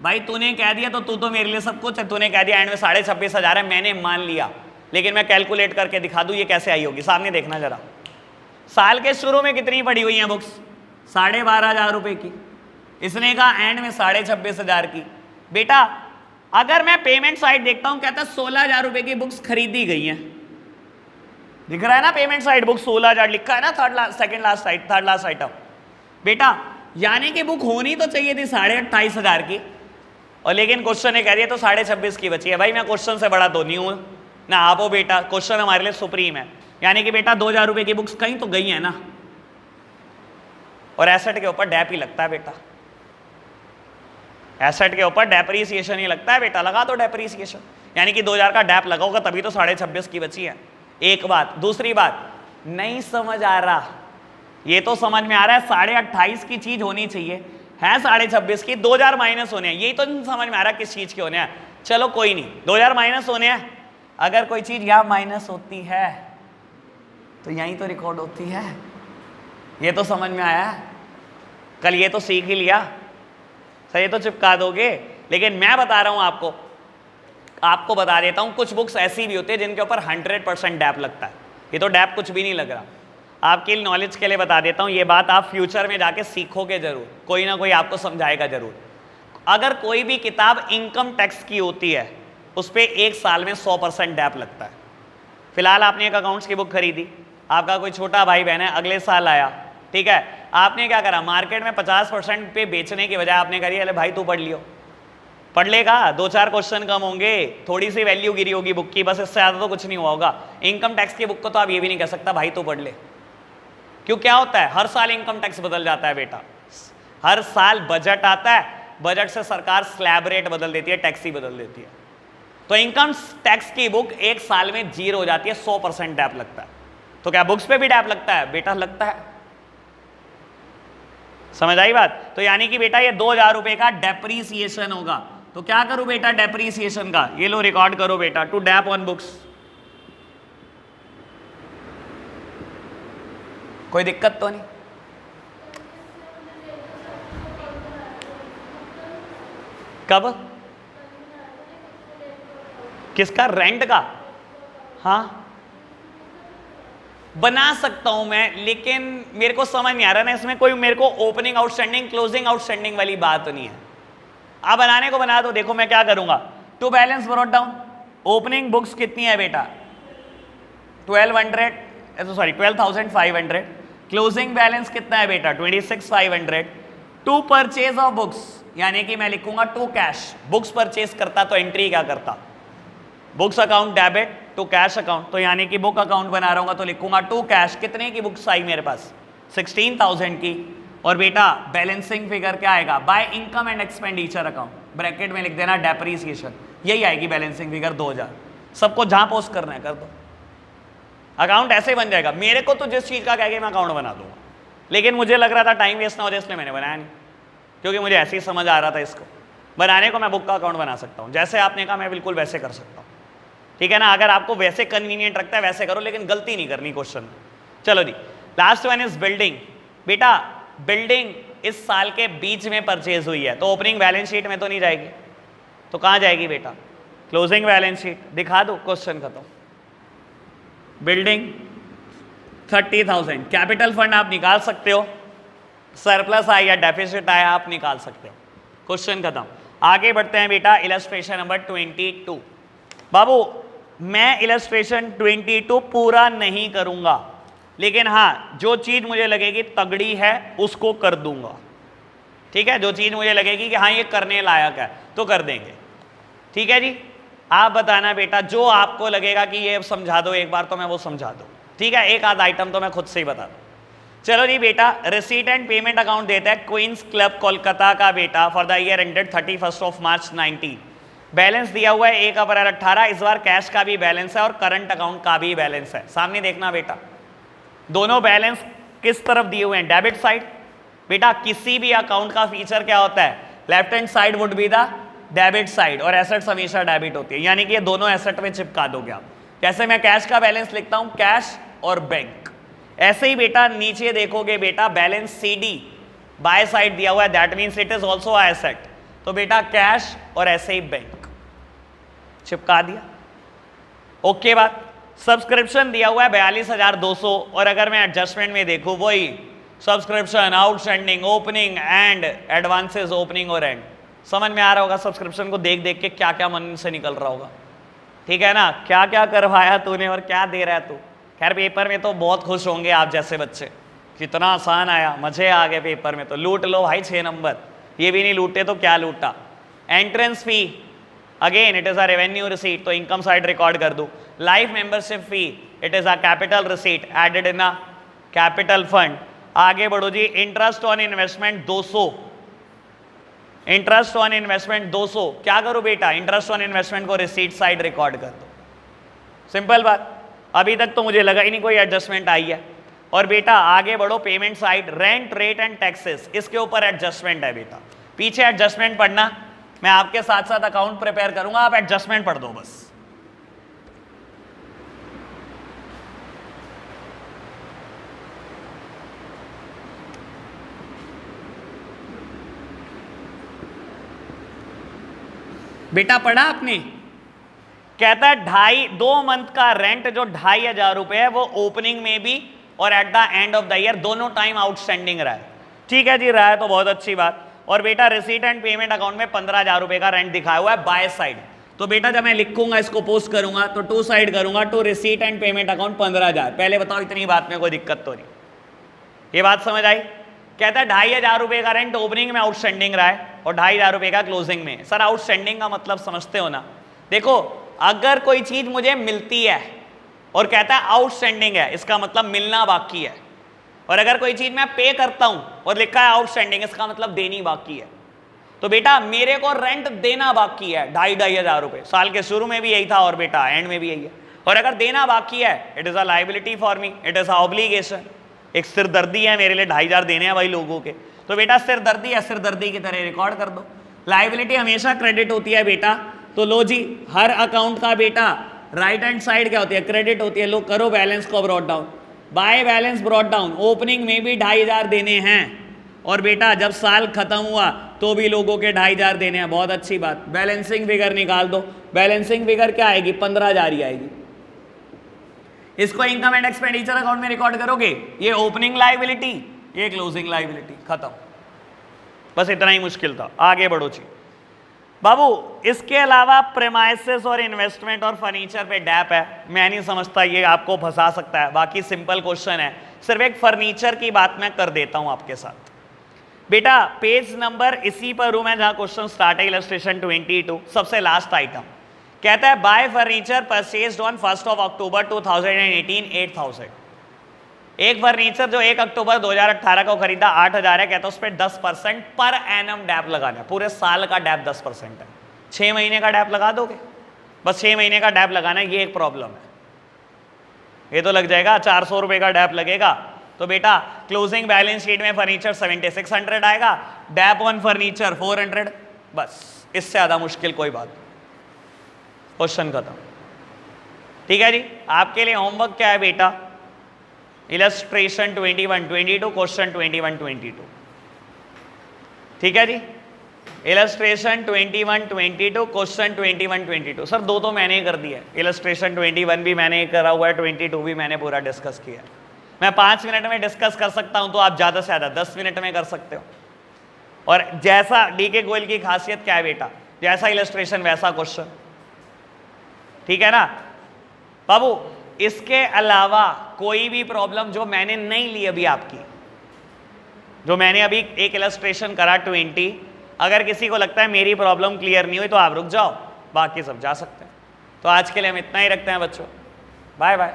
भाई तूने कह दिया तो तू तो मेरे लिए सब कुछ है, तूने कह दिया एंड में 26,500 है, मैंने मान लिया, लेकिन मैं कैलकुलेट करके दिखा दूं ये कैसे आई होगी। सामने देखना जरा, साल के शुरू में कितनी पड़ी हुई है बुक्स? 12,500 रुपए की। इसने कहा एंड में 26,500 की। बेटा अगर मैं पेमेंट साइड देखता हूं, कहता है 16,000 रुपए की बुक्स खरीदी गई हैं। दिख रहा है ना पेमेंट साइड बुक 16,000 लिखा है ना, थर्ड लास्ट आइटम। बेटा यानी कि बुक होनी तो चाहिए थी 28,500 की, और लेकिन क्वेश्चन ने कह दिया तो 26,500 की बची है। भाई मैं क्वेश्चन से बड़ा तो नहीं हूं ना आप हो बेटा, क्वेश्चन हमारे लिए सुप्रीम है। यानी कि बेटा 2,000 रुपए की बुक्स कहीं तो गई है ना, और एसेट के ऊपर डैप ही लगता है बेटा, एसेट के ऊपर डेप्रीसिएशन ही लगता है बेटा, लगा दो डेप्रीसिएशन। यानी कि 2,000 का डैप लगाओगा तभी तो 26,500 की बची है। एक बात। दूसरी बात, नहीं समझ आ रहा, ये तो समझ में आ रहा है 28,500 की चीज होनी चाहिए, है 26,500 की, 2,000 माइनस होने हैं, यही तो नहीं समझ में आ रहा किस चीज के होने हैं। चलो कोई नहीं, 2,000 माइनस होने हैं। अगर कोई चीज यहां माइनस होती है तो यहीं तो रिकॉर्ड होती है, ये तो समझ में आया। कल ये तो सीख ही लिया, सही तो चिपका दोगे। लेकिन मैं बता रहा हूं आपको बता देता हूं, कुछ बुक्स ऐसी भी होती है जिनके ऊपर 100% डैप लगता है। ये तो डैप कुछ भी नहीं लग रहा। आपके नॉलेज के लिए बता देता हूं, ये बात आप फ्यूचर में जाके सीखोगे जरूर, कोई ना कोई आपको समझाएगा जरूर। अगर कोई भी किताब इनकम टैक्स की होती है उस पर 1 साल में 100% डैप लगता है। फिलहाल आपने एक अकाउंट्स की बुक खरीदी, आपका कोई छोटा भाई बहन है अगले साल आया, ठीक है, आपने क्या करा? मार्केट में 50% पे बेचने की बजाय आपने करी अरे भाई तू पढ़ लियो, पढ़ लेगा, 2-4 क्वेश्चन कम होंगे, थोड़ी सी वैल्यू गिरी होगी बुक की, बस इससे ज़्यादा तो कुछ नहीं हुआ होगा। इनकम टैक्स की बुक को तो आप ये भी नहीं कह सकता भाई तू पढ़ ले, क्यों? क्या होता है, हर साल इनकम टैक्स बदल जाता है बेटा, हर साल बजट आता है, बजट से सरकार स्लैब रेट बदल देती है, टैक्स ही बदल देती है। तो इनकम टैक्स की बुक 1 साल में 0 हो जाती है, 100% डैप लगता है। तो क्या बुक्स पे भी डैप लगता है? बेटा लगता है। समझ आई बात? तो यानी कि बेटा ये 2,000 रुपए का डेप्रीसिएशन होगा। तो क्या करूं बेटा डेप्रीसिएशन का? ये लो रिकॉर्ड करो बेटा, टू डैप ऑन बुक्स। कोई दिक्कत तो नहीं? कब? किसका? रेंट का? हाँ बना सकता हूं मैं, लेकिन मेरे को समझ नहीं आ रहा ना इसमें कोई मेरे को ओपनिंग आउटस्टैंडिंग क्लोजिंग आउटस्टैंडिंग वाली बात तो नहीं है। आप बनाने को बना दो। देखो मैं क्या करूंगा, to balance brought down, opening books कितनी है बेटा 12,500, क्लोजिंग बैलेंस कितना है बेटा 26,500, टू परचेज ऑफ बुक्स, यानी कि मैं लिखूंगा टू कैश, बुक्स परचेज करता तो एंट्री क्या करता, books account debit to cash account, तो यानी कि बुक अकाउंट बना रहा हूं तो लिखूंगा टू कैश, कितने की बुक्स आई मेरे पास 16,000 की। और बेटा बैलेंसिंग फिगर क्या आएगा, by income and expenditure account, bracket में लिख देना डेप्रीसिएशन, यही आएगी बैलेंसिंग फिगर 2000। सबको जहां पोस्ट करना है कर दो, अकाउंट ऐसे ही बन जाएगा। मेरे को तो जिस चीज का कहेगा मैं अकाउंट बना दूंगा, लेकिन मुझे लग रहा था टाइम वेस्ट ना हो जाए इसलिए मैंने बनाया नहीं, क्योंकि मुझे ऐसे ही समझ आ रहा था इसको बनाने को। मैं बुक का अकाउंट बना सकता हूँ, जैसे आपने कहा मैं बिल्कुल वैसे कर सकता हूँ, ठीक है ना। अगर आपको वैसे कन्वीनियंट रखता है वैसे करो, लेकिन गलती नहीं करनी क्वेश्चन में। चलो जी, लास्ट वन इज बिल्डिंग। बेटा बिल्डिंग इस साल के बीच में परचेज हुई है, तो ओपनिंग बैलेंस शीट में तो नहीं जाएगी, तो कहां जाएगी बेटा, क्लोजिंग बैलेंस शीट। दिखा दो क्वेश्चन खत्म। बिल्डिंग 30,000, कैपिटल फंड आप निकाल सकते हो, सरप्लस आया या डेफिसिट आया आप निकाल सकते हो, क्वेश्चन खत्म। आगे बढ़ते हैं बेटा इलस्ट्रेशन नंबर 22। बाबू मैं इलस्ट्रेशन 22 पूरा नहीं करूंगा, लेकिन हाँ जो चीज मुझे लगेगी तगड़ी है उसको कर दूंगा, ठीक है। जो चीज मुझे लगेगी कि हाँ ये करने लायक है तो कर देंगे, ठीक है जी। आप बताना बेटा जो आपको लगेगा कि ये समझा दो एक बार तो मैं वो समझा दूँ, ठीक है। एक आध आइटम तो मैं खुद से ही बता दूँ। चलो जी बेटा, रिसीट एंड पेमेंट अकाउंट देता है क्वींस क्लब कोलकाता का बेटा for the year ended 31 March 19। Balance दिया हुआ है 1 अप्रैल 18। इस बार कैश का भी बैलेंस है और करंट अकाउंट का भी बैलेंस है। सामने देखना बेटा, दोनों बैलेंस किस तरफ दिए हुए हैं, डेबिट साइड। बेटा किसी भी अकाउंट का फीचर क्या होता है, left hand side would be the debit side, और एसेट्स हमेशा डेबिट होती है, यानी कि ये दोनों एसेट में चिपका दोगे आप। जैसे मैं कैश का बैलेंस लिखता हूं कैश और बैंक, ऐसे ही बेटा नीचे देखोगे बेटा बैलेंस सीडी बाय साइड दिया हुआ है, that means it is also a asset, तो बेटा कैश और ऐसे ही बैंक चिपका दिया। ओके बात। सब्सक्रिप्शन दिया हुआ है 42,200, और अगर मैं एडजस्टमेंट में देखूं वही subscription outstanding opening and advances opening और एंड। समझ में आ रहा होगा सब्सक्रिप्शन को देख देख के क्या क्या मन से निकल रहा होगा, ठीक है ना, क्या क्या करवाया तूने और क्या दे रहा है तू। खैर पेपर में तो बहुत खुश होंगे आप जैसे बच्चे, कितना आसान आया, मजे आ गए पेपर में तो, लूट लो भाई 6 नंबर। ये भी नहीं लूटे तो क्या लूटा। Entrance fee again it is a revenue receipt, तो इनकम साइड रिकॉर्ड कर दूं। Life membership fee it is a capital receipt added in a capital fund. आगे बढ़ो जी, interest on investment 200, interest on investment 200 क्या करो बेटा, इंटरेस्ट ऑन इन्वेस्टमेंट को रिसीट साइड रिकॉर्ड कर दो। सिंपल बात, अभी तक तो मुझे लगा ही नहीं कोई एडजस्टमेंट आई है। और बेटा आगे बढ़ो, payment side rent rate and taxes, इसके ऊपर एडजस्टमेंट है बेटा। पीछे एडजस्टमेंट पढ़ना, मैं आपके साथ साथ अकाउंट प्रिपेयर करूंगा, आप एडजस्टमेंट पढ़ दो बस। बेटा पढ़ा आपने, कहता है 2 मंथ का रेंट जो 2,500 रुपए है वो ओपनिंग में भी और eight the end of the year दोनों टाइम आउटस्टैंडिंग रहा है। ठीक है जी, रहा है तो बहुत अच्छी बात। और बेटा रिसीट एंड पेमेंट अकाउंट में 15,000 रुपए का रेंट दिखाया हुआ है बाय साइड, तो बेटा जब मैं लिखूंगा इसको पोस्ट करूंगा तो टू साइड करूंगा, to receipt and payment account 15,000। पहले बताओ इतनी बात में कोई दिक्कत तो नहीं, ये बात समझ आई। कहता है 2,500 रुपए का रेंट ओपनिंग में आउटस्टैंडिंग रहा है और 2,500 रुपए का क्लोजिंग में। सर आउटस्टैंडिंग का मतलब समझते हो ना, देखो अगर कोई चीज मुझे मिलती है और कहता है आउटस्टैंडिंग है, इसका मतलब मिलना बाकी है। और अगर कोई चीज मैं पे करता हूं और लिखा है आउटस्टैंडिंग, इसका मतलब देनी बाकी है। तो बेटा मेरे को रेंट देना बाकी है 2,500 रुपए, साल के शुरू में भी यही था और बेटा एंड में भी यही है। और अगर देना बाकी है it is a liability for me, it is a obligation, एक सिरदर्दी है मेरे लिए, 2,500 देने हैं भाई लोगों के, तो बेटा सिरदर्दी है, सिरदर्दी की तरह रिकॉर्ड कर दो। लाइबिलिटी हमेशा क्रेडिट होती है बेटा, तो लो जी हर अकाउंट का बेटा राइट हैंड साइड क्या होती है, क्रेडिट होती है। लो करो बैलेंस को brought down, by balance brought down, opening में भी 2,500 देने हैं और बेटा जब साल खत्म हुआ तो भी लोगों के 2,500 देने हैं, बहुत अच्छी बात। बैलेंसिंग फिगर निकाल दो, बैलेंसिंग फिगर क्या आएगी, 15,000 ही आएगी। इसको इनकम एंड एक्सपेंडिचर अकाउंट में रिकॉर्ड करोगे, ये ओपनिंग लायबिलिटी, ये क्लोजिंग लायबिलिटी, खत्म। बस इतना ही मुश्किल था, आगे बढ़ो जी बाबू। इसके अलावा प्रेमाइसेस और इन्वेस्टमेंट और फर्नीचर पे डैप है, मैं नहीं समझता ये आपको फंसा सकता है, बाकी सिंपल क्वेश्चन है। सिर्फ एक फर्नीचर की बात मैं कर देता हूं आपके साथ। बेटा पेज नंबर इसी पर हूं मैं जहां क्वेश्चन स्टार्ट है, इलस्ट्रेशन 22, सबसे लास्ट आइटम कहता है बाय फर्नीचर परचेज्ड ऑन 1 अक्टूबर 2018 8,000। एक फर्नीचर जो 1 अक्टूबर 2018 को खरीदा 8,000 है, कहता है उस पर 10% पर एनम डैप लगाना है, पूरे साल का डैप 10% है। 6 महीने का डैप लगा दोगे, बस 6 महीने का डैप लगाना है, ये एक प्रॉब्लम है। ये तो लग जाएगा 400 रुपए का डैप लगेगा, तो बेटा क्लोजिंग बैलेंस शीट में फर्नीचर 7600 आएगा, डैप ऑन फर्नीचर 400, बस इससे ज्यादा मुश्किल कोई बात नहीं। क्वेश्चन खत्म। ठीक है जी, आपके लिए होमवर्क क्या है बेटा, इलस्ट्रेशन 21 22 क्वेश्चन 21 22। ठीक है जी, इलस्ट्रेशन 21 22 क्वेश्चन 21 22। सर दो तो मैंने ही कर दिया, इलस्ट्रेशन 21 भी मैंने ही करा हुआ है, 22 भी मैंने पूरा डिस्कस किया। मैं 5 मिनट में डिस्कस कर सकता हूं, तो आप ज़्यादा से ज़्यादा 10 मिनट में कर सकते हो। और जैसा डीके गोयल की खासियत क्या है बेटा, जैसा इलस्ट्रेशन वैसा क्वेश्चन, ठीक है ना बाबू। इसके अलावा कोई भी प्रॉब्लम जो मैंने नहीं ली अभी आपकी, जो मैंने अभी एक इलस्ट्रेशन करा 20, अगर किसी को लगता है मेरी प्रॉब्लम क्लियर नहीं हुई तो आप रुक जाओ, बाकी सब जा सकते हैं। तो आज के लिए हम इतना ही रखते हैं बच्चों, बाय बाय।